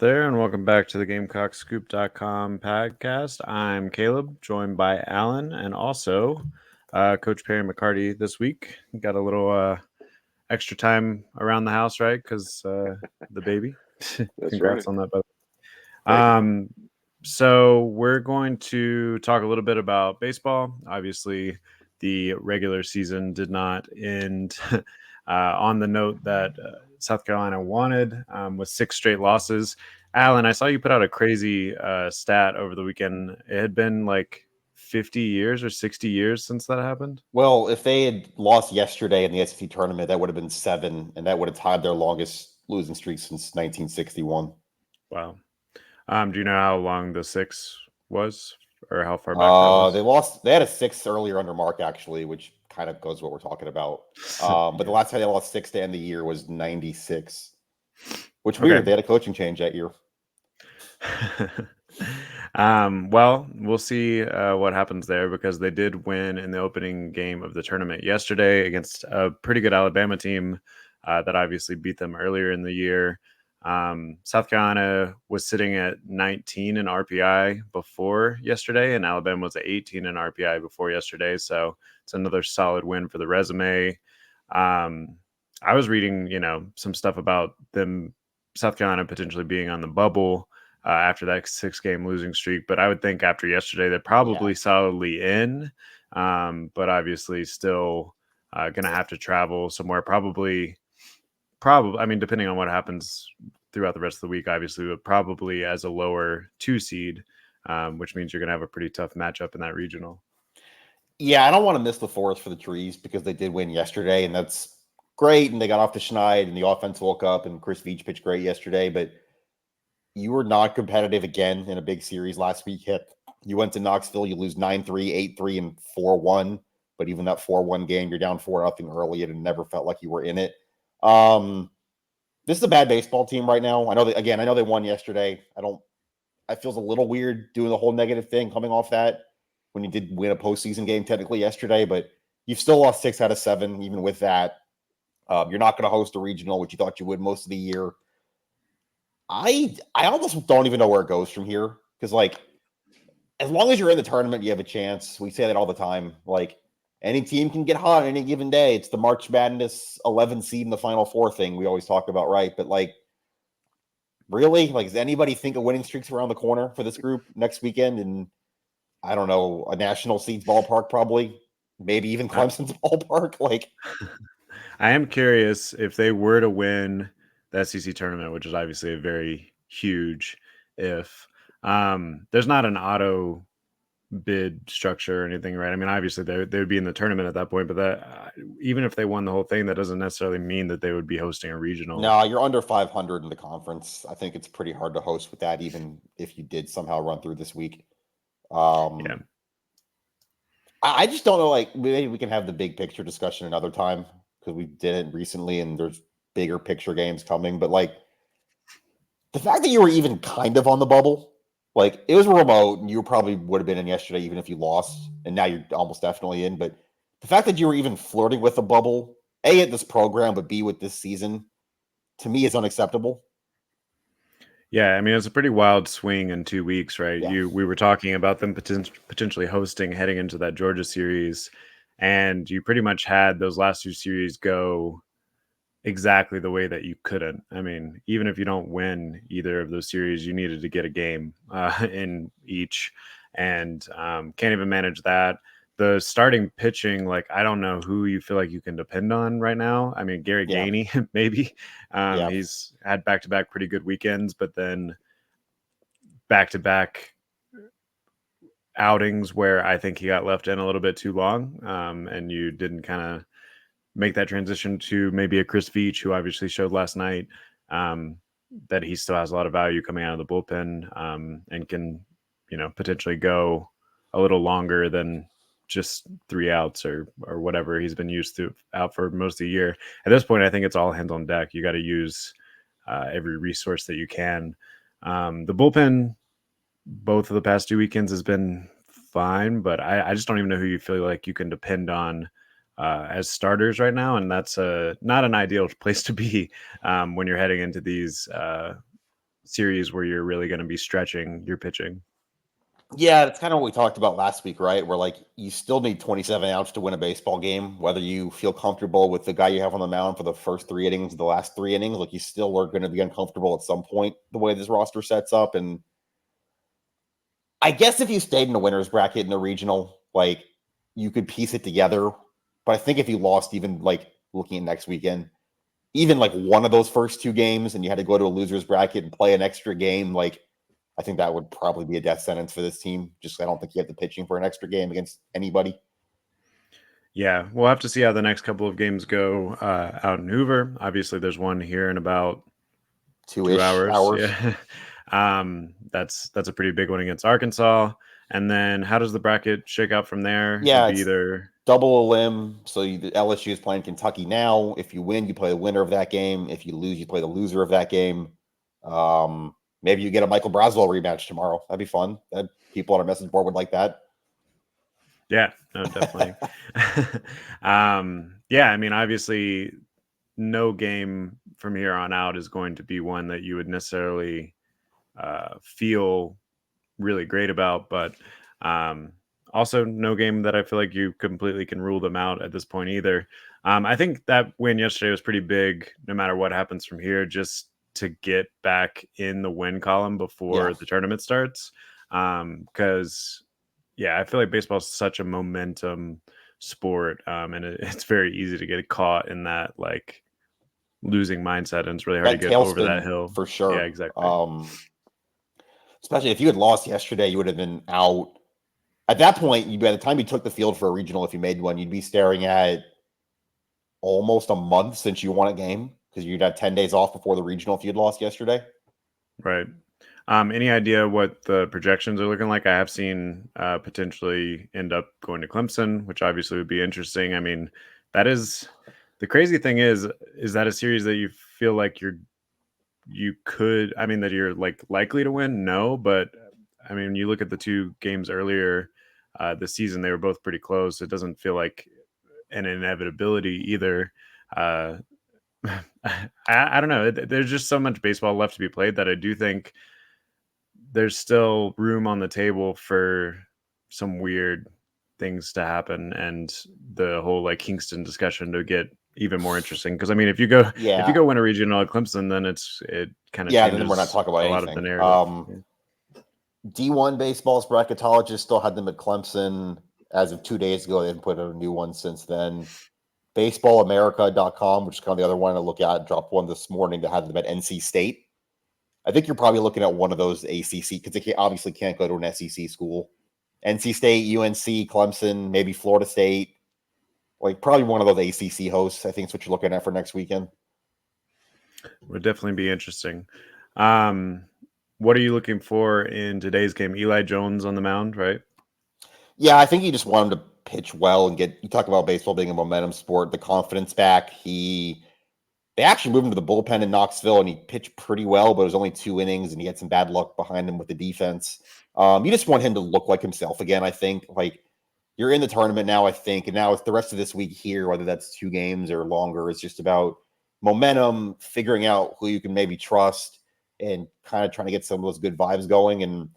there, and welcome back to the GamecockScoop.com podcast. I'm Caleb, joined by Alan, and also Coach Perry McCarty this week. Got a little extra time around the house, right? Because the baby. That's Congrats right. on that, by the Thank you. way. So we're going to talk a little bit about baseball. Obviously, the regular season did not end on the note that South Carolina wanted, with 6 straight losses. Alan, I saw you put out a crazy stat over the weekend. It had been like 50 years or 60 years since that happened. Well, if they had lost yesterday in the SEC tournament, that would have been 7, and that would have tied their longest losing streak since 1961. Wow. Do you know how long the 6 was, or how far back that was? They had a 6 earlier under Mark, actually, which kind of goes what we're talking about. But the Yeah. last time they lost 6 to end the year was 96. Which Okay. weird, they had a coaching change that year. Well, we'll see what happens there, because they did win in the opening game of the tournament yesterday against a pretty good Alabama team that obviously beat them earlier in the year. South Carolina was sitting at 19 in RPI before yesterday, and Alabama was at 18 in RPI before yesterday. So it's another solid win for the resume. I was reading, some stuff about them, South Carolina potentially being on the bubble after that 6-game losing streak. But I would think after yesterday, they're probably Yeah. solidly in, but obviously still going to have to travel somewhere. Probably, I mean, depending on what happens throughout the rest of the week, obviously, but probably as a lower 2 seed, which means you're going to have a pretty tough matchup in that regional. Yeah, I don't want to miss the forest for the trees because they did win yesterday, and that's great. And they got off the schneid, and the offense woke up, and Chris Veach pitched great yesterday. But you were not competitive again in a big series last week. You went to Knoxville, you lose 9-3, 8-3, and 4-1. But even that 4-1 game, you're down 4-0 early, and it never felt like you were in it. This is a bad baseball team right now. I know they won yesterday. It feels a little weird doing the whole negative thing coming off that when you did win a postseason game technically yesterday, but you've still lost 6 out of 7, even with that. You're not going to host a regional, which you thought you would most of the year. I almost don't even know where it goes from here, because as long as you're in the tournament, you have a chance. We say that all the time. Any team can get hot on any given day. It's the March Madness 11 seed in the Final Four thing we always talk about, right? But really, does anybody think a winning streak's around the corner for this group next weekend? And I don't know, a national seeds ballpark, probably, maybe even Clemson's ballpark. I am curious if they were to win the SEC tournament, which is obviously a very huge if. There's not an auto bid structure or anything, right? I mean, obviously they would be in the tournament at that point, but that even if they won the whole thing, that doesn't necessarily mean that they would be hosting a regional. No, you're under 500 in the conference. I think it's pretty hard to host with that, even if you did somehow run through this week. Yeah. I just don't know. Maybe we can have the big picture discussion another time, because we did it recently, and there's bigger picture games coming. But the fact that you were even kind of on the bubble, it was remote, and you probably would have been in yesterday, even if you lost, and now you're almost definitely in. But the fact that you were even flirting with a bubble, A, at this program, but B, with this season, to me is unacceptable. Yeah, I mean, it's a pretty wild swing in 2 weeks, right? Yeah. We were talking about them potentially hosting heading into that Georgia series, and you pretty much had those last 2 series go exactly the way that you couldn't. I mean, even if you don't win either of those series, you needed to get a game in each, and can't even manage that. The starting pitching, I don't know who you feel like you can depend on right now. I mean, Gary Yeah. Gainey, maybe. Yeah. He's had back-to-back pretty good weekends, but then back-to-back outings where I think he got left in a little bit too long, and you didn't kind of make that transition to maybe a Chris Veach, who obviously showed last night that he still has a lot of value coming out of the bullpen, and can, potentially go a little longer than just 3 outs or whatever he's been used to out for most of the year. At this point, I think it's all hands on deck. You got to use every resource that you can. The bullpen, both of the past 2 weekends, has been fine, but I just don't even know who you feel like you can depend on as starters right now, and that's not an ideal place to be when you're heading into these series where you're really going to be stretching your pitching. Yeah, that's kind of what we talked about last week, right? Where like you still need 27 outs to win a baseball game, whether you feel comfortable with the guy you have on the mound for the first 3 innings, the last 3 innings, like you still are going to be uncomfortable at some point the way this roster sets up. And I guess if you stayed in the winners bracket in the regional, like you could piece it together. But I think if you lost, even like looking at next weekend, even like one of those first 2 games and you had to go to a losers bracket and play an extra game, like I think that would probably be a death sentence for this team. Just I don't think you have the pitching for an extra game against anybody. Yeah, we'll have to see how the next couple of games go out in Hoover. Obviously, there's one here in about 2 2-ish hours. hours. Yeah, that's a pretty big one against Arkansas. And then how does the bracket shake out from there? It'd Yeah, be it's either double a limb. So LSU is playing Kentucky now. If you win, you play the winner of that game. If you lose, you play the loser of that game. Maybe you get a Michael Braswell rematch tomorrow. That'd be fun. People on our message board would like that. yeah, no, definitely. Yeah, I mean, obviously, no game from here on out is going to be one that you would necessarily feel really great about, but also no game that I feel like you completely can rule them out at this point either. I think that win yesterday was pretty big, no matter what happens from here, just to get back in the win column Yeah. before the tournament starts. Because, yeah, I feel like baseball is such a momentum sport, and it's very easy to get caught in that like losing mindset, and it's really hard to That get over that tailspin hill. for Yeah, sure. exactly. Especially if you had lost yesterday, you would have been out. At that point, by the time you took the field for a regional, if you made one, you'd be staring at almost a month since you won a game because you'd have 10 days off before the regional if you'd lost yesterday. Right. Any idea what the projections are looking like? I have seen potentially end up going to Clemson, which obviously would be interesting. I mean, that is the crazy thing is that a series that you feel like you could, I mean, that you're like likely to win? No, but I mean, you look at the 2 games earlier this season, they were both pretty close. It doesn't feel like an inevitability either. Uh, I don't know. There's just so much baseball left to be played that I do think there's still room on the table for some weird things to happen and the whole like Kingston discussion to get even more interesting. Because I mean, if you Yeah. go win a regional at Clemson, then it kind of Yeah. Then we're not changes talking about a lot of the anything. narrative. Yeah. D1 baseball's bracketologist still had them at Clemson as of 2 days ago. They haven't put out a new one since then. BaseballAmerica.com, which is kind of the other one to look at, dropped one this morning that had them at NC State. I think you're probably looking at one of those ACC because they obviously can't go to an SEC school. NC State, UNC, Clemson, maybe Florida State. Like probably one of those ACC hosts. I think is what you're looking at for next weekend. Would definitely be interesting. Um, what are you looking for in today's game? Eli Jones on the mound, right? Yeah, I think you just want him to pitch well and get. You talk about baseball being a momentum sport, the confidence back. They actually moved him to the bullpen in Knoxville, and he pitched pretty well, but it was only 2 innings, and he had some bad luck behind him with the defense. You just want him to look like himself again. I think like you're in the tournament now. I think, and now it's the rest of this week here, whether that's 2 games or longer. It's just about momentum, figuring out who you can maybe trust, and kind of trying to get some of those good vibes going. And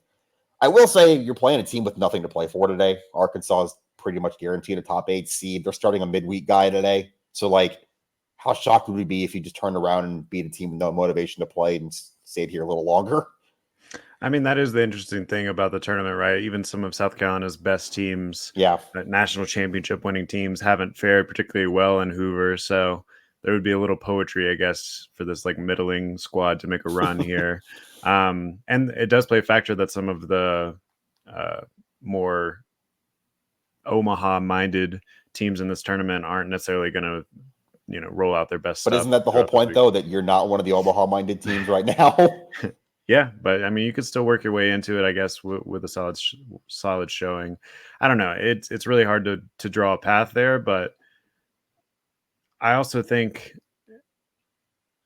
I will say you're playing a team with nothing to play for today. Arkansas is pretty much guaranteed a top 8 seed. They're starting a midweek guy today. So, like, how shocked would we be if you just turned around and beat a team with no motivation to play and stayed here a little longer? I mean, that is the interesting thing about the tournament, right? Even some of South Carolina's best teams, Yeah. national championship winning teams, haven't fared particularly well in Hoover. So there would be a little poetry, I guess, for this like middling squad to make a run here. And it does play a factor that some of the uh, more Omaha minded teams in this tournament aren't necessarily going to, roll out their best But stuff isn't that the whole throughout this point, week. though, that you're not one of the Omaha minded teams right now? Yeah, but I mean, you could still work your way into it, I guess, with a solid showing. I don't know. It's really hard to draw a path there, but I also think,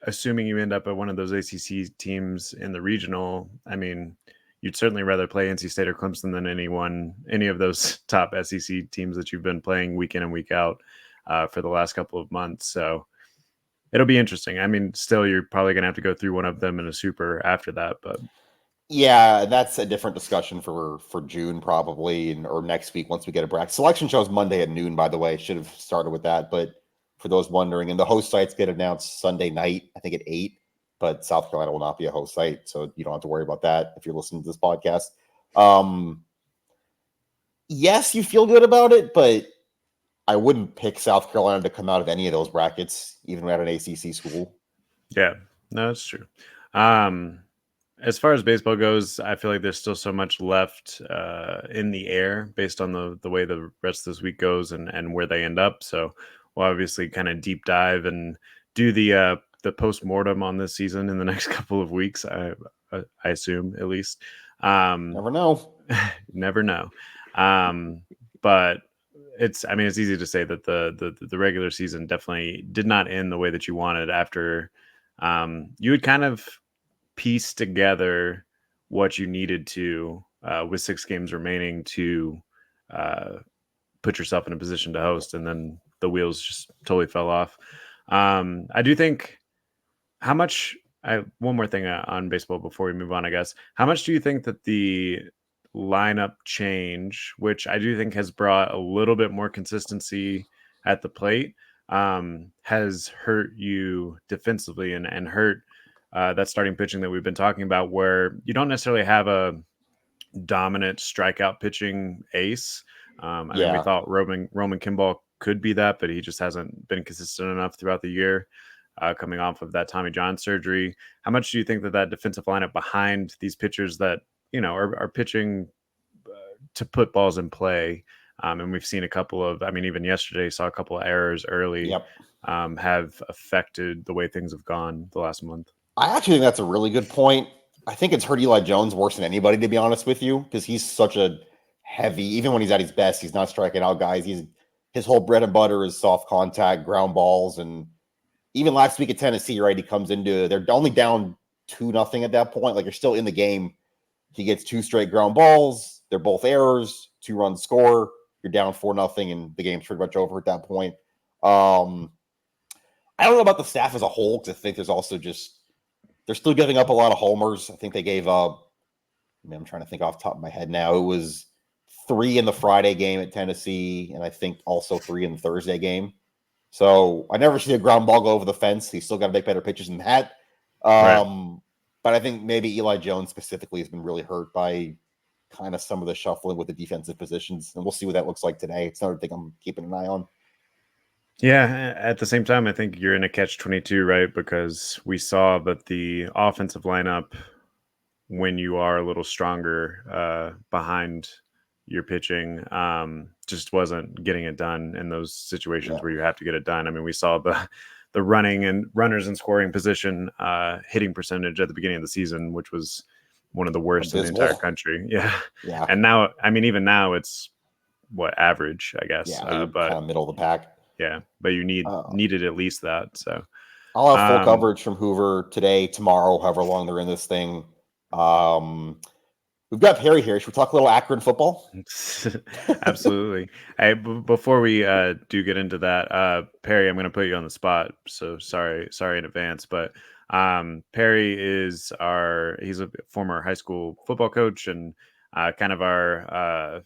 assuming you end up at one of those ACC teams in the regional, I mean, you'd certainly rather play NC State or Clemson than any of those top SEC teams that you've been playing week in and week out for the last couple of months. So It'll be interesting. I mean, still, you're probably gonna have to go through one of them in a super after that, but Yeah, that's a different discussion for June probably, or next week once we get a bracket. Selection shows Monday at noon, by the way. Should have started with that, but for those wondering, and the host sites get announced Sunday night, I think at 8. But South Carolina will not be a host site, so you don't have to worry about that if you're listening to this podcast. Um, yes, you feel good about it, but I wouldn't pick South Carolina to come out of any of those brackets, even at an ACC school. yeah, no, it's true. Um, as far as baseball goes, I feel like there's still so much left in the air based on the way the rest of this week goes and where they end up. So we'll obviously kind of deep dive and do the post mortem on this season in the next couple of weeks. I assume at least. Um, Never know. never know. Um, but I mean, it's easy to say that the regular season definitely did not end the way that you wanted after you had kind of piece together what you needed to with 6 games remaining to uh, put yourself in a position to host, and then the wheels just totally fell off. I do think how much. One more thing on baseball before we move on, I guess. How much do you think that the lineup change, which I do think has brought a little bit more consistency at the plate, has hurt you defensively and hurt that starting pitching that we've been talking about, where you don't necessarily have a dominant strikeout pitching ace. I mean, we Yeah. thought Roman Kimball could be that, but he just hasn't been consistent enough throughout the year. Coming off of that Tommy John surgery, how much do you think that that defensive lineup behind these pitchers that are pitching to put balls in play? And we've seen a couple of, I mean, even yesterday saw a couple of errors early Yep. have affected the way things have gone the last month. I actually think that's a really good point. I think it's hurt Eli Jones worse than anybody, to be honest with you, because he's such a heavy, even when he's at his best, he's not striking out guys. His whole bread and butter is soft contact, ground balls. And even last week at Tennessee, right, he comes into, they're only down 2-0 at that point. Like, you're still in the game. He gets 2 straight ground balls. They're both errors, 2 runs score. You're down 4-0, and the game's pretty much over at that point. I don't know about the staff as a whole, because I think there's also just, they're still giving up a lot of homers. I think they gave up, I mean, I'm trying to think off the top of my head now. It was 3 in the Friday game at Tennessee, and I think also 3 in the Thursday game. So I never see a ground ball go over the fence. He's still got to make better pitches than that. Right. But I think maybe Eli Jones specifically has been really hurt by kind of some of the shuffling with the defensive positions. And we'll see what that looks like today. It's another thing I'm keeping an eye on. Yeah, at the same time, I think you're in a catch-22, right? Because we saw that the offensive lineup, when you are a little stronger behind your pitching, just wasn't getting it done in those situations Yeah. where you have to get it done. I mean, we saw the running and runners in scoring position hitting percentage at the beginning of the season, which was one of the worst in the entire Abysmal. country. Yeah, Yeah. and now, I mean, even now it's what average, I guess. Yeah. You're But kind of middle of the pack. yeah, but you Uh, needed at least that. So I'll have full um, coverage from Hoover today, tomorrow, however long they're in this thing. Um, we've got Perry here. Should we talk a little Akron football? absolutely. Hey, before we do get into that, Perry, I'm going to put you on the spot. So sorry in advance. But Perry he's a former high school football coach and kind of our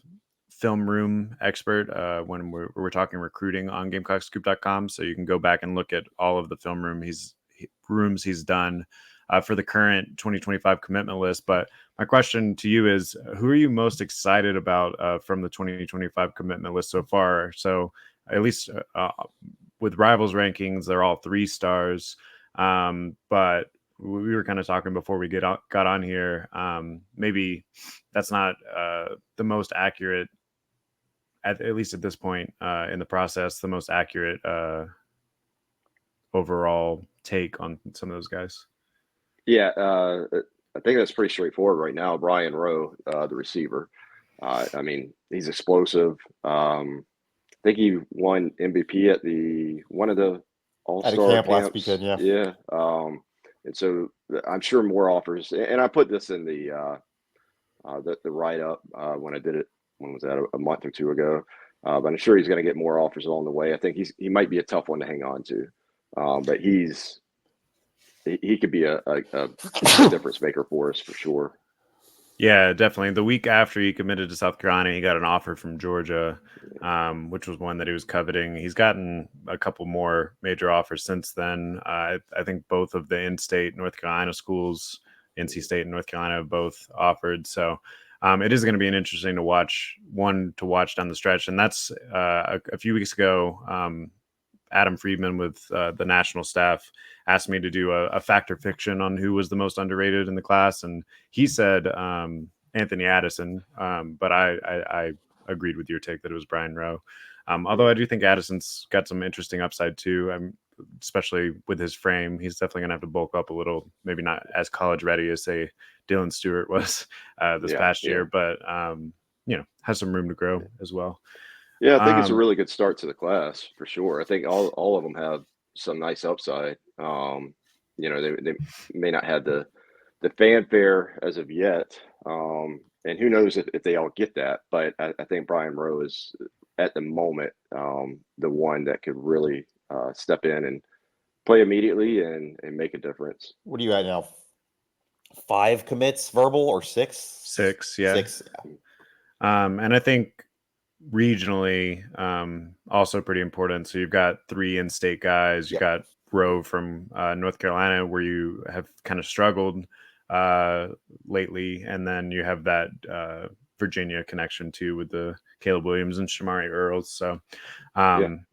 film room expert when we're talking recruiting on GamecockScoop.com. So you can go back and look at all of the film rooms he's done for the current 2025 commitment list. But my question to you is, who are you most excited about from the 2025 commitment list so far? So at least with Rivals rankings, they're all 3 stars. But we were kind of talking before we got on here. Maybe that's not the most accurate, at least at this point in the process, the most accurate overall take on some of those guys. Yeah, I think that's pretty straightforward right now. Brian Rowe, the receiver. I mean, he's explosive. I think he won MVP at one of the All At a Star camp last camps. weekend, yeah. Yeah, and so I'm sure more offers. And I put this in the write up when I did it. When was that? A month or two ago. But I'm sure he's going to get more offers along the way. I think he might be a tough one to hang on to. But he could be a difference maker for us for sure. Yeah, definitely. The week after he committed to South Carolina, he got an offer from Georgia, which was one that he was coveting. He's gotten a couple more major offers since then. I think both of the in-state North Carolina schools, NC State and North Carolina, have both offered. So it is going to be an interesting to watch down the stretch. And that's a few weeks ago. Adam Friedman with the national staff asked me to do a fact or fiction on who was the most underrated in the class, and he said Anthony Addison, but I agreed with your take that it was Brian Rowe. Although I do think Addison's got some interesting upside too. Especially with his frame, he's definitely going to have to bulk up a little. Maybe not as college ready as say Dylan Stewart was this past year, but has some room to grow as well. Yeah, I think it's a really good start to the class for sure. I think all of them have some nice upside. They may not have the fanfare as of yet, and who knows if they all get that. But I think Brian Rowe is at the moment the one that could really step in and play immediately and make a difference. What are you at now? 5 commits verbal or 6? 6, yeah. 6. And I think regionally, also pretty important. So you've got 3 in-state guys. You've got Rowe from North Carolina, where you have kind of struggled lately, and then you have that Virginia connection too with the Caleb Williams and Shamari Earls. So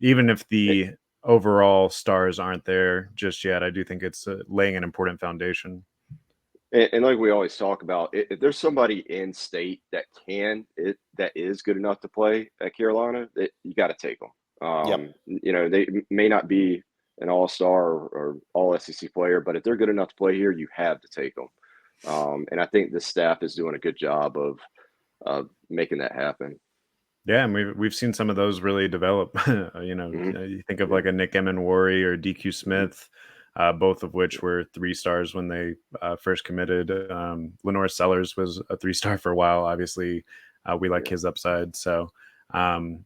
even if the overall stars aren't there just yet, I do think it's laying an important foundation. And like we always talk about, if there's somebody in state that is good enough to play at Carolina, you got to take them. They may not be an all-star or all SEC player, but if they're good enough to play here, you have to take them. And I think the staff is doing a good job of making that happen. Yeah, and we've seen some of those really develop. You think of like a Nick Emenwari or DQ Smith. Both of which were 3 stars when they first committed. Lenore Sellers was a 3-star for a while. Obviously, we like his upside. So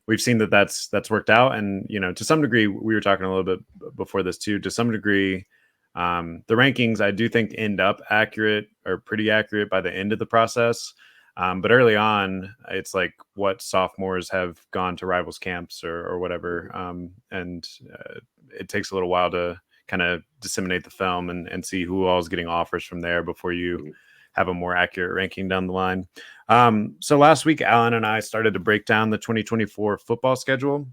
we've seen that's worked out. And, to some degree, we were talking a little bit before this too, to some degree, the rankings, I do think end up accurate or pretty accurate by the end of the process. But early on, it's like what sophomores have gone to rivals camps or whatever. And it takes a little while to kind of disseminate the film and see who all is getting offers from there before you have a more accurate ranking down the line. So last week, Alan and I started to break down the 2024 football schedule.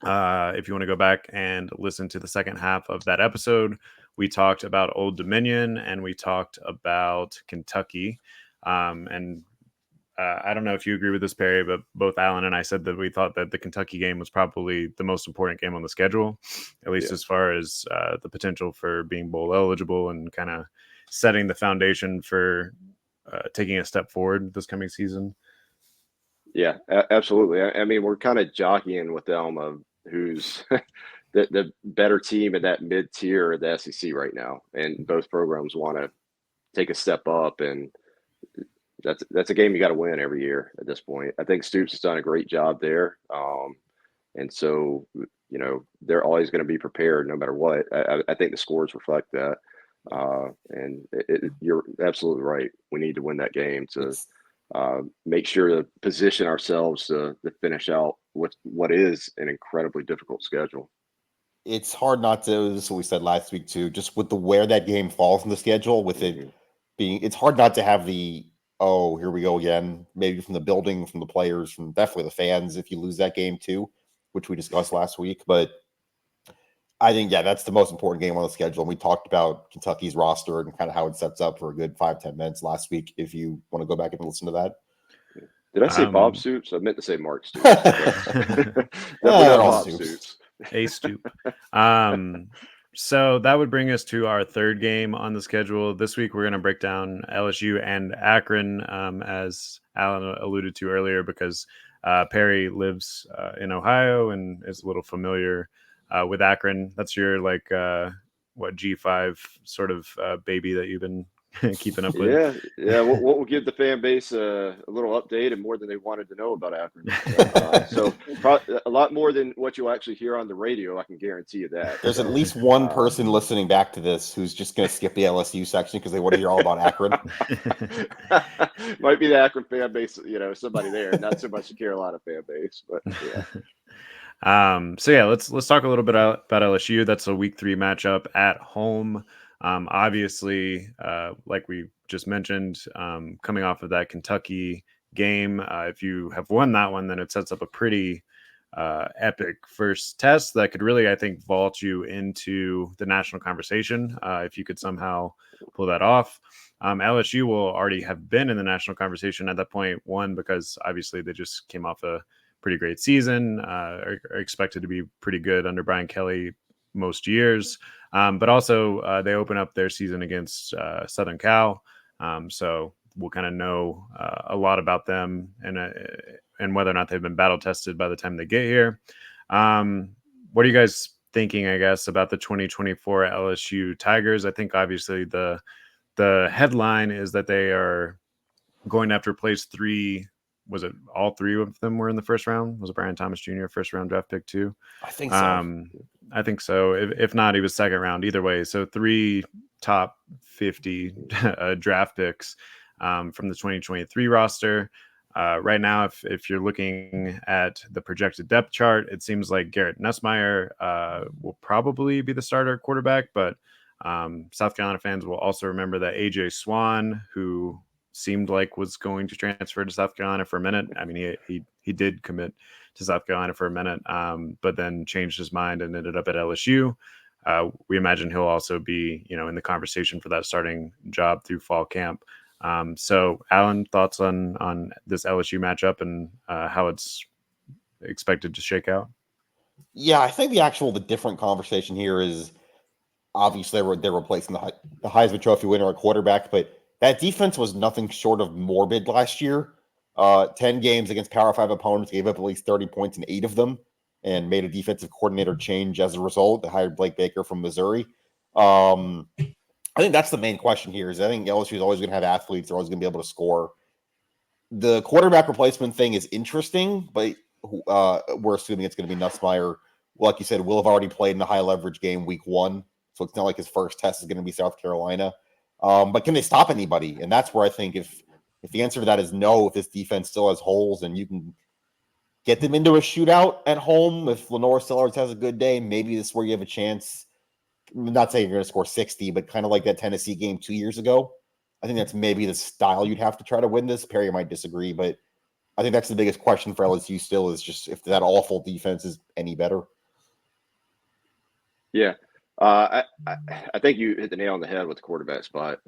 If you want to go back and listen to the second half of that episode, we talked about Old Dominion and we talked about Kentucky. I don't know if you agree with this, Perry, but both Alan and I said that we thought that the Kentucky game was probably the most important game on the schedule, at least as far as the potential for being bowl eligible and kind of setting the foundation for taking a step forward this coming season. Yeah, absolutely. I mean, we're kind of jockeying with them of who's the better team in that mid-tier of the SEC right now, and both programs want to take a step up, and that's a game you got to win every year at this point. I think Stoops has done a great job there, and so they're always going to be prepared no matter what. I think the scores reflect that, and you're absolutely right. We need to win that game to make sure to position ourselves to finish out with what is an incredibly difficult schedule. It's hard not to. This is what we said last week too. Just with where that game falls in the schedule, with it being, it's hard not to have the here we go again. Maybe from the building, from the players, from definitely the fans. If you lose that game too, which we discussed last week, but I think that's the most important game on the schedule. And we talked about Kentucky's roster and kind of how it sets up for a good 5-10 minutes last week. If you want to go back and listen to that. Did I say Bob Stoops? I meant to say Mark Stoops. Definitely not Bob Stoops. A Stoop. So that would bring us to our third game on the schedule. This week, we're going to break down LSU and Akron, as Alan alluded to earlier, because Perry lives in Ohio and is a little familiar with Akron. That's your G5 sort of baby that you've been keeping up with. Yeah. What will give the fan base a little update and more than they wanted to know about Akron. So probably a lot more than what you'll actually hear on the radio. I can guarantee you that. There's at So, least one person listening back to this who's just going to skip the LSU section because they want to hear all about Akron. might be the Akron fan base, somebody there, not so much the Carolina fan base, but yeah. So yeah, let's talk a little bit about LSU. That's a week 3 matchup at home. Obviously, like we just mentioned, coming off of that Kentucky game, if you have won that one, then it sets up a pretty epic first test that could really, I think, vault you into the national conversation if you could somehow pull that off. LSU will already have been in the national conversation at that point. One, because obviously they just came off a pretty great season, are expected to be pretty good under Brian Kelly most years. But also they open up their season against Southern Cal. So we'll kind of know a lot about them and whether or not they've been battle tested by the time they get here. What are you guys thinking, I guess, about the 2024 LSU Tigers? I think obviously the headline is that they are going to have to replace 3. Was it all 3 of them were in the first round? Was it Brian Thomas Jr. first round draft pick too? I think so. I think so. If not, he was second round. Either way, so 3 top 50 draft picks from the 2023 roster. Right now, if you're looking at the projected depth chart, it seems like Garrett Nussmeier will probably be the starter quarterback, but South Carolina fans will also remember that AJ Swan, who seemed like was going to transfer to South Carolina for a minute. I mean, he did commit to South Carolina for a minute, but then changed his mind and ended up at LSU. We imagine he'll also be, in the conversation for that starting job through fall camp. So, Alan, thoughts on this LSU matchup and how it's expected to shake out? Yeah, I think the different conversation here is obviously they're replacing the Heisman Trophy winner at quarterback, but that defense was nothing short of morbid last year. 10 games against Power 5 opponents, gave up at least 30 points in 8 of them, and made a defensive coordinator change as a result. They hired Blake Baker from Missouri. I think that's the main question here. Is I think LSU is always going to have athletes; they're always going to be able to score. The quarterback replacement thing is interesting, but we're assuming it's going to be Nussmeier. Like you said, will have already played in the high leverage game week 1, so it's not like his first test is going to be South Carolina. But can they stop anybody? And that's where I think if the answer to that is no, if this defense still has holes and you can get them into a shootout at home, if Lenore Sellers has a good day, maybe this is where you have a chance. I'm not saying you're going to score 60, but kind of like that Tennessee game 2 years ago. I think that's maybe the style you'd have to try to win this. Perry might disagree, but I think that's the biggest question for LSU still is just if that awful defense is any better. Yeah. I think you hit the nail on the head with the quarterback spot.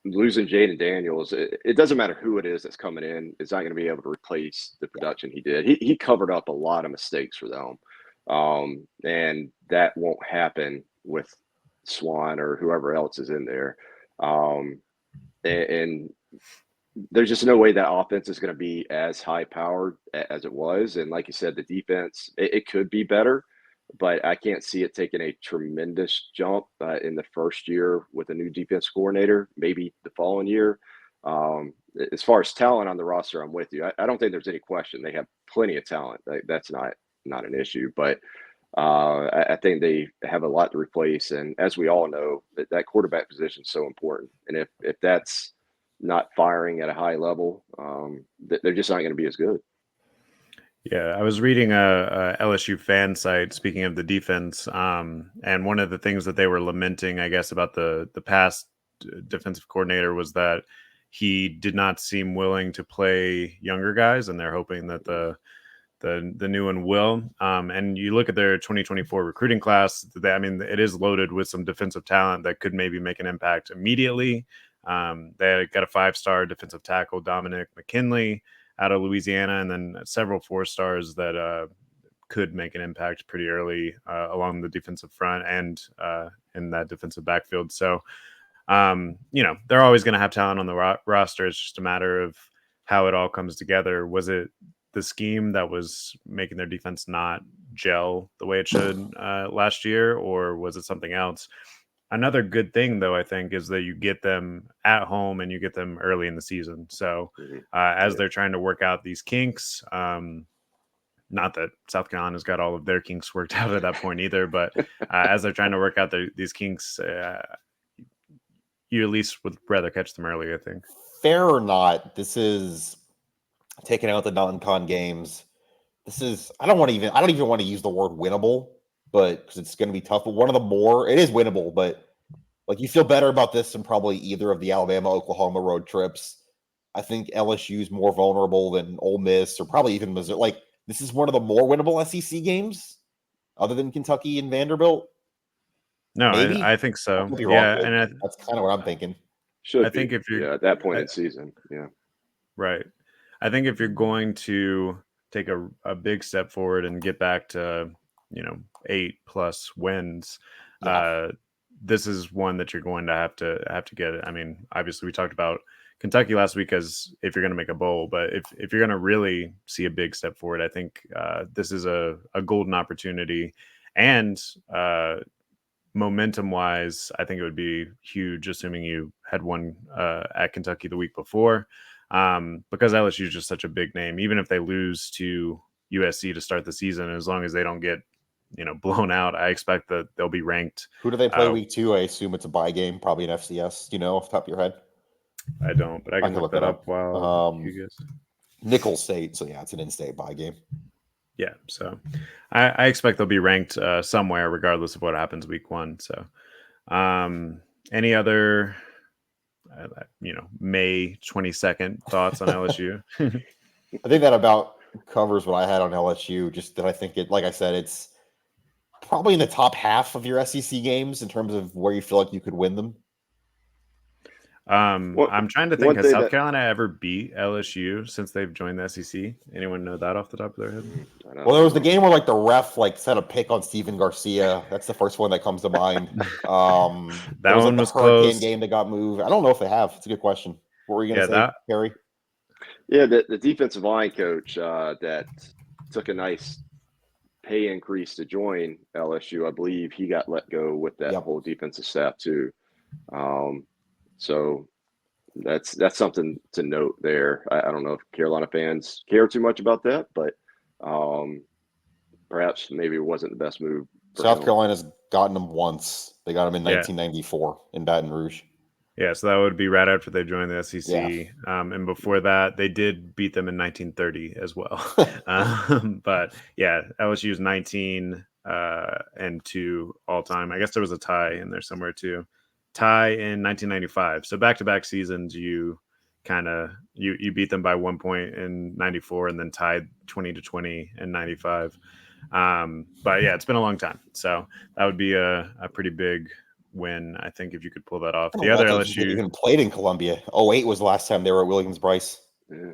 Losing Jaden Daniels, it doesn't matter who it is that's coming in, it's not going to be able to replace the production he did. He covered up a lot of mistakes for them. And that won't happen with Swan or whoever else is in there. And there's just no way that offense is going to be as high powered as it was. And like you said, the defense, it could be better, but I can't see it taking a tremendous jump in the first year with a new defense coordinator, maybe the following year. As far as talent on the roster, I'm with you. I don't think there's any question. They have plenty of talent. That's not an issue, but I think they have a lot to replace. And as we all know, that quarterback position is so important. And if that's not firing at a high level, they're just not going to be as good. Yeah, I was reading a LSU fan site, speaking of the defense, and one of the things that they were lamenting, I guess, about the past defensive coordinator was that he did not seem willing to play younger guys, and they're hoping that the new one will. And you look at their 2024 recruiting class, it is loaded with some defensive talent that could maybe make an impact immediately. They got a 5-star defensive tackle, Dominic McKinley, out of Louisiana, and then several 4-stars that could make an impact pretty early along the defensive front and in that defensive backfield. So, they're always going to have talent on the roster. It's just a matter of how it all comes together. Was it the scheme that was making their defense not gel the way it should last year, or was it something else? Another good thing, though, I think, is that you get them at home and you get them early in the season. So as they're trying to work out these kinks, not that South Carolina's got all of their kinks worked out at that point either, but as they're trying to work out these kinks, you at least would rather catch them early, I think. Fair or not, this is taking out the non-con games. This is I don't even want to use the word winnable, but because it's going to be tough. But it is winnable, but like you feel better about this than probably either of the Alabama, Oklahoma road trips. I think LSU is more vulnerable than Ole Miss or probably even Missouri. Like this is one of the more winnable SEC games, other than Kentucky and Vanderbilt. No, Maybe I think I so. could be wrong, Yeah, but and that's kind of what I'm thinking. Should I be. think if you're At that point I, in season. Yeah. right, I think if you're going to take a big step forward and get back to 8+ wins, Yeah. this is one that you're going to have to get. I mean, obviously, we talked about Kentucky last week as if you're going to make a bowl, but if you're going to really see a big step forward, I think this is a golden opportunity, and momentum wise, I think it would be huge, assuming you had won at Kentucky the week before, because LSU is just such a big name. Even if they lose to USC to start the season, as long as they don't get blown out, I expect that they'll be ranked. Who do they play week 2? I assume it's a bye game, probably an FCS. Do you know off the top of your head? I don't, but I can look look that it up up. while you guys. Nicholls State. So yeah, it's an in-state bye game. Yeah, so I expect they'll be ranked somewhere, regardless of what happens week 1. So, any other, May 22nd thoughts on LSU? I think that about covers what I had on LSU. Just that I think like I said, it's probably in the top half of your SEC games in terms of where you feel like you could win them. I'm trying to think. One Has thing South that Carolina ever beat LSU since they've joined the SEC? Anyone know that off the top of their head? Well, there was the game where like the ref set a pick on Steven Garcia. That's the first one that comes to mind. That there was one the was Hurricane close. game that got moved. I don't know if they have. It's a good question. What were you going to say, Harry? Yeah, the defensive line coach that took a nice pay increase to join LSU, I believe he got let go with that whole defensive staff too. So that's something to note there. I don't know if Carolina fans care too much about that, but perhaps maybe it wasn't the best move. South Carolina's gotten them once. They got them in 1994 in Baton Rouge. Yeah, so that would be right after they joined the SEC. Yeah. And before that, they did beat them in 1930 as well. But yeah, LSU's 19 and 2 all time. I guess there was a tie in there somewhere too. Tie in 1995. So back-to-back seasons, you you beat them by 1 point in 94 and then tied 20-20 in 95. But yeah, it's been a long time. So that would be a pretty big win, I think, if you could pull that off. The other LSU even played in Columbia. 08 was the last time they were at Williams-Brice. Yeah.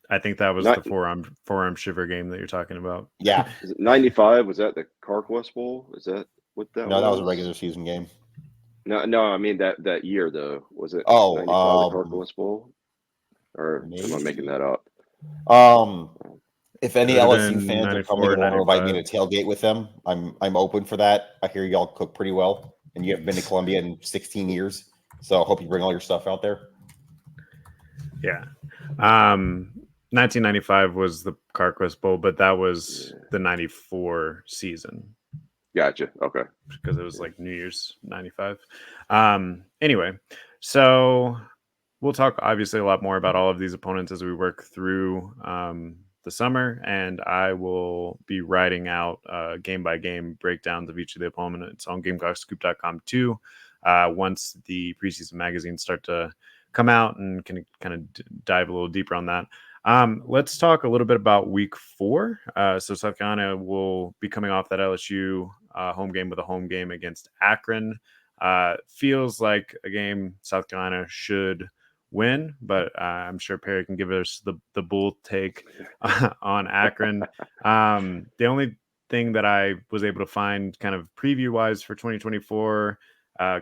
I think that was the forearm shiver game that you're talking about. Yeah. 95, was that the Carquest Bowl? Is that what that was? No, that was a regular season game. No, I mean that year though. Was it 95 the Carquest Bowl? Or am I making that up? If any LSU fans are coming and want to invite me to tailgate with them, I'm open for that. I hear y'all cook pretty well, and you haven't been to Columbia in 16 years, so I hope you bring all your stuff out there. Yeah. 1995 was the Carquest Bowl, but that was the 94 season. Gotcha. Okay. Because it was like New Year's 95. Anyway, so we'll talk obviously a lot more about all of these opponents as we work through the summer, and I will be writing out game by game breakdowns of each of the opponents on GamecockScoop.com too. Once the preseason magazines start to come out and can kind of dive a little deeper on that. Let's talk a little bit about week 4. So South Carolina will be coming off that LSU home game with a home game against Akron. Feels like a game South Carolina should win, but I'm sure Perry can give us the bull take on Akron. The only thing that I was able to find kind of preview wise for 2024,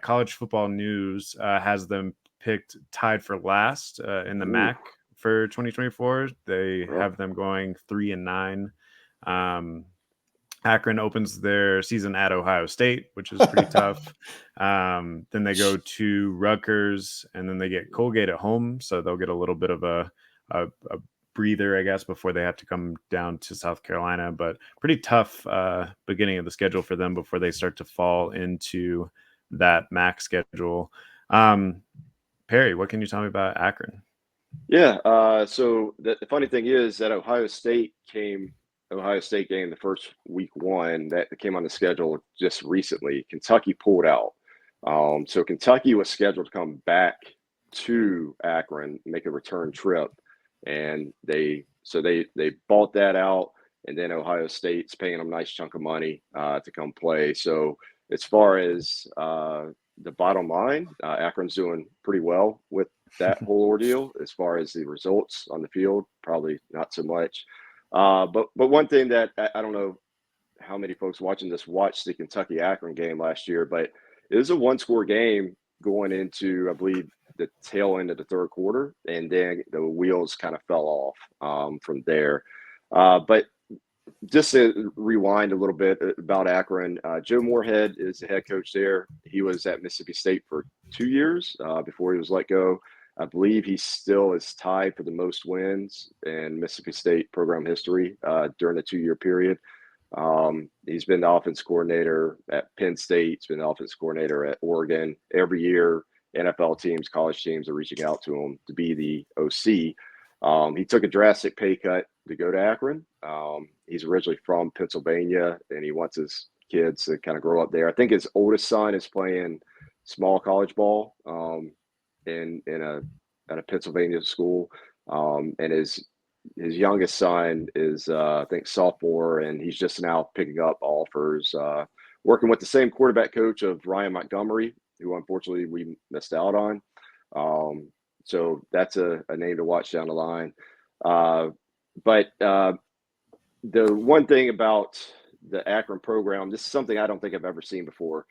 College Football News has them picked tied for last in the MAC for 2024. They have them going 3-9. Akron opens their season at Ohio State, which is pretty tough. Then they go to Rutgers, and then they get Colgate at home, so they'll get a little bit of a breather, I guess, before they have to come down to South Carolina. But pretty tough beginning of the schedule for them before they start to fall into that MAC schedule. Perry, what can you tell me about Akron? Yeah. So the funny thing is that Ohio State game, the first week one that came on the schedule just recently. Kentucky pulled out. So Kentucky was scheduled to come back to Akron, make a return trip, and they bought that out, and then Ohio State's paying them a nice chunk of money to come play. So as far as the bottom line, Akron's doing pretty well with that whole ordeal. As far as the results on the field, probably not so much. But one thing that I don't know how many folks watching this watched the Kentucky Akron game last year, but it was a one-score game going into, I believe, the tail end of the third quarter, and then the wheels kind of fell off from there. But just to rewind a little bit about Akron, Joe Moorhead is the head coach there. He was at Mississippi State for 2 years before he was let go. I believe he still is tied for the most wins in Mississippi State program history during the 2-year period. He's been the offense coordinator at Penn State. He's been the offense coordinator at Oregon. Every year, NFL teams, college teams are reaching out to him to be the OC. He took a drastic pay cut to go to Akron. He's originally from Pennsylvania, and he wants his kids to kind of grow up there. I think his oldest son is playing small college ball at a Pennsylvania school, and his youngest son is I think sophomore, and he's just now picking up offers, working with the same quarterback coach of Ryan Montgomery, who unfortunately we missed out on. So that's a name to watch down the line. But the one thing about the Akron program, this is something I don't think I've ever seen before.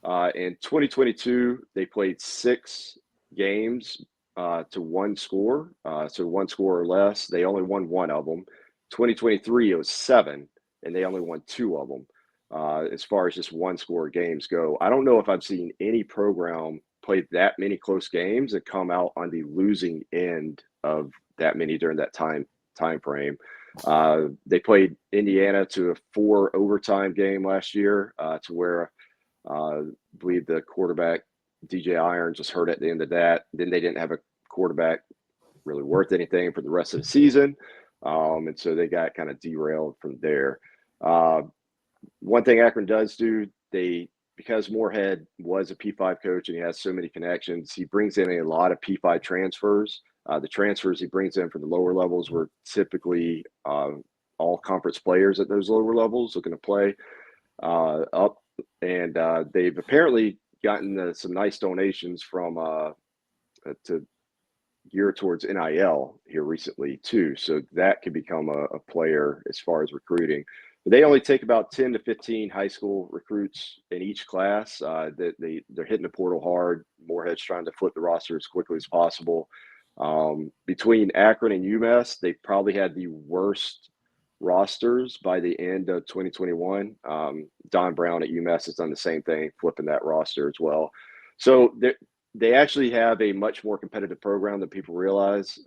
In 2022, they played 6 games to one score, so one score or less. They only won 1 of them. 2023, it was 7, and they only won 2 of them. As far as just one score games go, I don't know if I've seen any program play that many close games and come out on the losing end of that many during that time frame. They played Indiana to a 4 overtime game last year, to where I believe the quarterback DJ Irons was hurt at the end of that. Then they didn't have a quarterback really worth anything for the rest of the season, and so they got kind of derailed from there. One thing Akron does do, because Moorhead was a P5 coach and he has so many connections, he brings in a lot of P5 transfers. The transfers he brings in from the lower levels were typically all conference players at those lower levels looking to play up. And they've apparently gotten some nice donations from to gear towards NIL here recently too. So that could become a player as far as recruiting. But they only take about 10 to 15 high school recruits in each class. They're hitting the portal hard. Moorhead's trying to flip the roster as quickly as possible. Between Akron and UMass, they probably had the worst rosters by the end of 2021. Don Brown at UMass has done the same thing, flipping that roster as well. So they actually have a much more competitive program than people realize.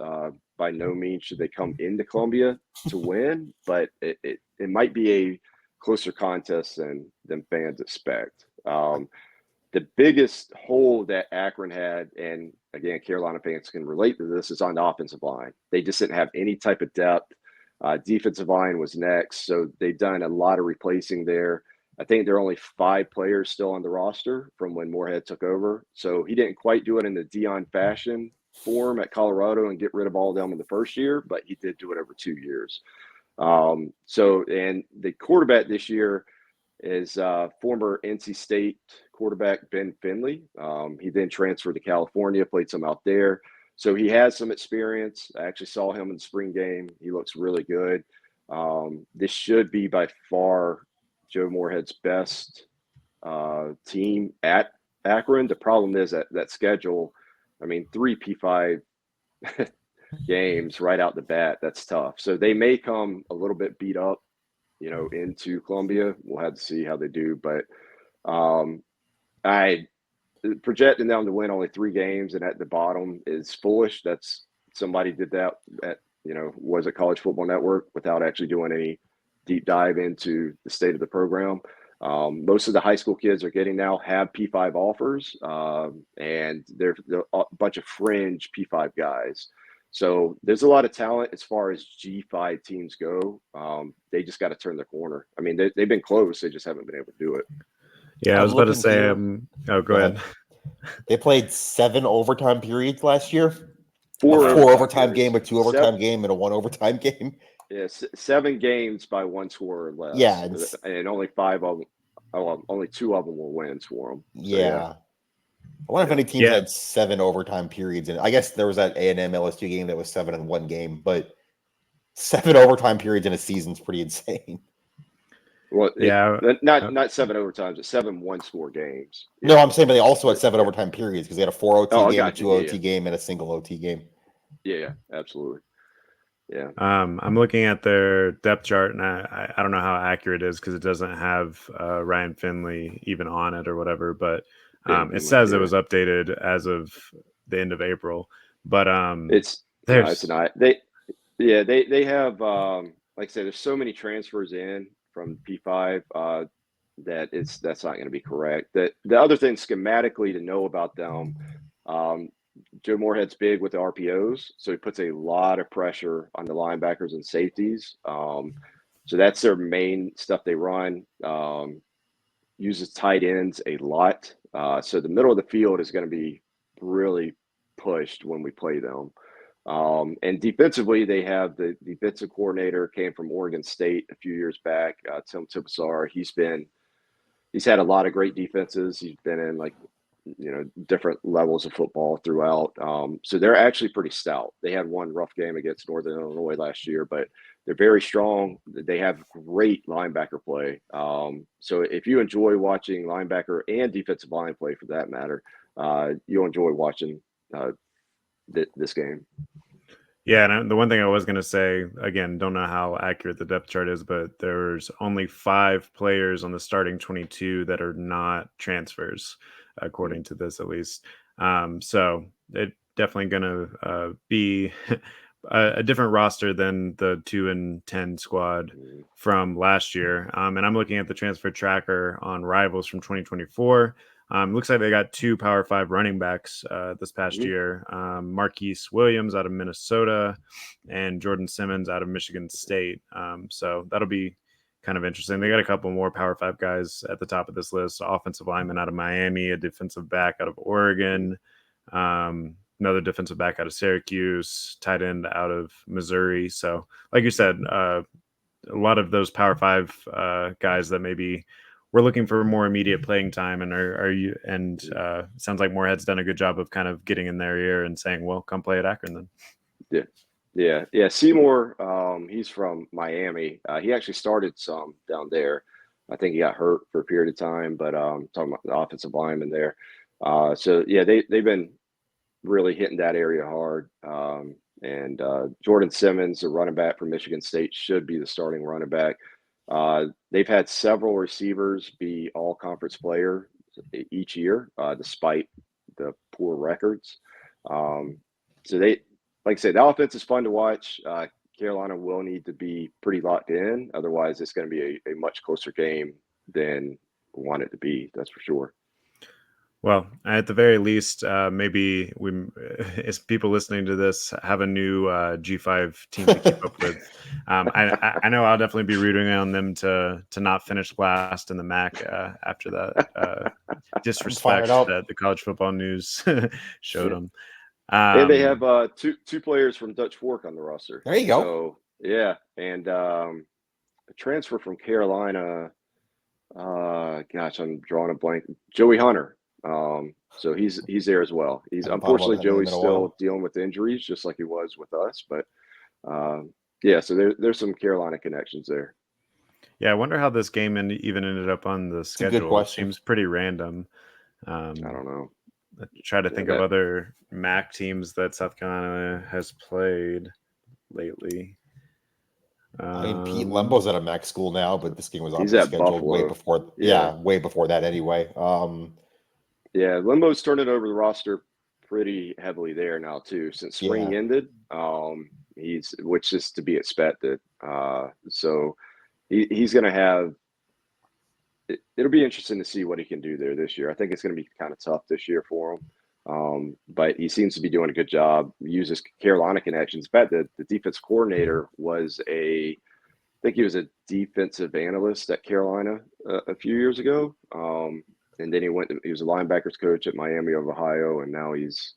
By no means should they come into Columbia to win, but it might be a closer contest than fans expect. The biggest hole that Akron had, and again, Carolina fans can relate to this, is on the offensive line. They just didn't have any type of depth. Defensive line was next, so they've done a lot of replacing there. I think there are only 5 players still on the roster from when Moorhead took over. So he didn't quite do it in the Dion fashion form at Colorado and get rid of all of them in the first year, but he did do it over 2 years. And the quarterback this year is former NC State quarterback Ben Finley. He then transferred to California, played some out there. So he has some experience. I actually saw him in the spring game. He looks really good. This should be by far Joe Moorhead's best team at Akron. The problem is that schedule. I mean, 3 P5 games right out the bat. That's tough. So they may come a little bit beat up into Columbia. We'll have to see how they do, but I projecting them to win only 3 games and at the bottom is foolish. That's somebody did that at was a College Football Network without actually doing any deep dive into the state of the program. Most of the high school kids are getting now have P5 offers, and they're a bunch of fringe P5 guys. So there's a lot of talent as far as G5 teams go. They just got to turn the corner. I mean, they've been close. They just haven't been able to do it. Yeah, I was about to say. Here. Go ahead. They played 7 overtime periods last year. 4 overtime game, a 2 overtime game, and a 1 overtime game. Yeah, 7 games by 1 score or less. Yeah, and only 5 of them. Only 2 of them were wins for them. So, yeah. I wonder if any teams had 7 overtime periods. And I guess there was that A&M LSU game that was 7 in one game, but 7 overtime periods in a season is pretty insane. Well, not 7 overtimes, but 7 1-score games. No, I'm saying, but they also had 7 overtime periods because they had a 4 OT game, a 2 OT game, and a single OT game. Yeah, absolutely. Yeah. I'm looking at their depth chart, and I don't know how accurate it is because it doesn't have Ryan Finley even on it or whatever, but it says it was updated as of the end of April. But it's not. They have like I said, there's so many transfers in from P5 that's not going to be correct. The other thing schematically to know about them, Joe Moorhead's big with the RPOs, so he puts a lot of pressure on the linebackers and safeties. So that's their main stuff they run. Uses tight ends a lot. So the middle of the field is going to be really pushed when we play them. And defensively, they have the defensive coordinator came from Oregon State a few years back, Tim Tibesar. He's had a lot of great defenses. He's been in different levels of football throughout. So they're actually pretty stout. They had one rough game against Northern Illinois last year, but they're very strong. They have great linebacker play. So if you enjoy watching linebacker and defensive line play for that matter, you'll enjoy watching this game. Yeah, and the one thing I was going to say, again, don't know how accurate the depth chart is, but there's only 5 players on the starting 22 that are not transfers, according to this at least. So it definitely going to be a different roster than the 2-10 squad from last year. And I'm looking at the transfer tracker on Rivals from 2024. Looks like they got 2 Power 5 running backs this past year. Marquise Williams out of Minnesota and Jordan Simmons out of Michigan State. So that'll be kind of interesting. They got a couple more Power 5 guys at the top of this list. Offensive lineman out of Miami, a defensive back out of Oregon, another defensive back out of Syracuse, tight end out of Missouri. So like you said, a lot of those Power 5 guys that maybe we're looking for more immediate playing time, and sounds like Moorhead's done a good job of kind of getting in their ear and saying, well, come play at Akron then. Yeah. Seymour, he's from Miami. He actually started some down there. I think he got hurt for a period of time, but talking about the offensive lineman there. So yeah, they've been really hitting that area hard. And Jordan Simmons, the running back from Michigan State, should be the starting running back. They've had several receivers be all conference player each year, despite the poor records. So they, like I said, the offense is fun to watch. Carolina will need to be pretty locked in. Otherwise, it's going to be a much closer game than we want it to be. That's for sure. Well, at the very least, maybe as people listening to this, have a new G5 team to keep up with. I know I'll definitely be rooting on them to not finish last in the MAC after that disrespect that the College Football News showed them. And they have two players from Dutch Fork on the roster. There you go. So yeah, and a transfer from Carolina. Gosh, I'm drawing a blank. Joey Hunter. So he's there as well. Unfortunately Joey's still dealing with injuries, just like he was with us. But yeah, so there's some Carolina connections there. Yeah, I wonder how this game even ended up on the schedule. It seems pretty random. I don't know. Try to think of other MAC teams that South Carolina has played lately. I mean, Pete Lembo's at a MAC school now, but this game was He's obviously at scheduled way Buffalo. before. Yeah. Way before that anyway. Yeah, Limbo's turning over the roster pretty heavily there now too. Since spring Yeah. ended, which is to be expected. So he's going to have. It'll be interesting to see what he can do there this year. I think it's going to be kind of tough this year for him. But he seems to be doing a good job. Uses Carolina connections. In fact, the defense coordinator I think he was a defensive analyst at Carolina a few years ago. And then he was a linebackers coach at Miami of Ohio, and now he's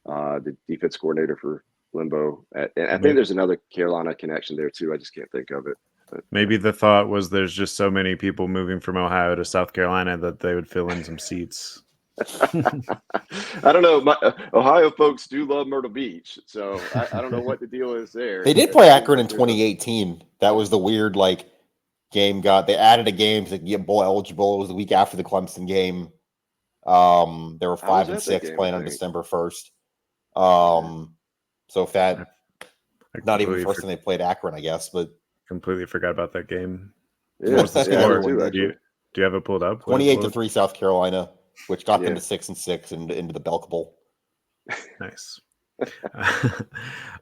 the defense coordinator for Limbo. And I think there's another Carolina connection there too. I just can't think of it. But, maybe the thought was there's just so many people moving from Ohio to South Carolina that they would fill in some seats. I don't know. Ohio folks do love Myrtle Beach, so I don't know what the deal is there. They did play Akron in 2018. That was the weird game. They added a game to get bowl eligible. It was the week after the Clemson game. They were 5 and 6 playing on December 1st. So if that, not even the first time they played Akron, I guess, but completely forgot about that game. Yeah, what was the score? Too, do you have it pulled up? 28-3 South Carolina, which got them to 6-6 and into the Belk Bowl. Nice.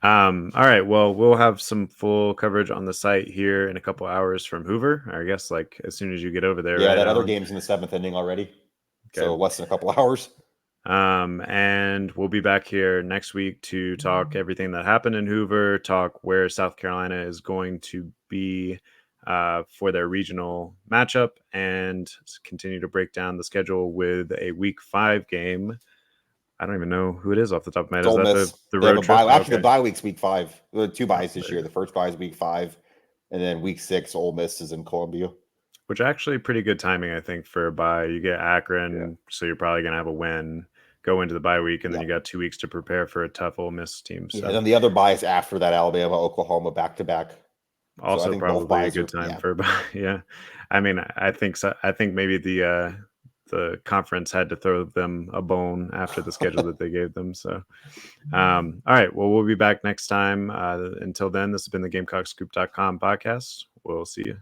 All right. Well, we'll have some full coverage on the site here in a couple hours from Hoover. I guess as soon as you get over there. Yeah, right, that other Alan? game's in the 7th inning already. Okay. So less than a couple hours. And we'll be back here next week to talk everything that happened in Hoover, talk where South Carolina is going to be for their regional matchup, and continue to break down the schedule with a week 5 game. I don't even know who it is off the top of my head. Is that the road trip? Actually, the bye week's week 5. 2 byes this year. The first bye is week 5, and then week 6, Ole Miss is in Columbia. Which actually pretty good timing, I think, for a bye. You get Akron, so you're probably going to have a win, go into the bye week, and then you got 2 weeks to prepare for a tough Ole Miss team. So. Yeah, and then the other bye is after that, Alabama, Oklahoma, back-to-back. Also, so probably a good time for a bye. Yeah, I mean, I think maybe the conference had to throw them a bone after the schedule that they gave them. So, all right. Well, we'll be back next time. Until then, this has been the GamecocksScoop.com podcast. We'll see you.